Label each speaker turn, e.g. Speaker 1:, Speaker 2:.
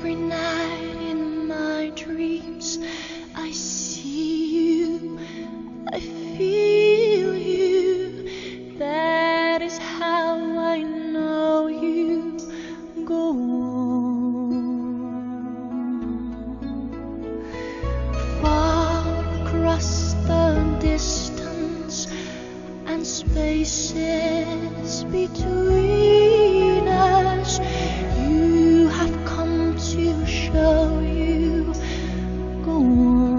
Speaker 1: Every night in my dreams, I see you, I feel you. That is how I know you. Go on. Far across the distance and spaces between.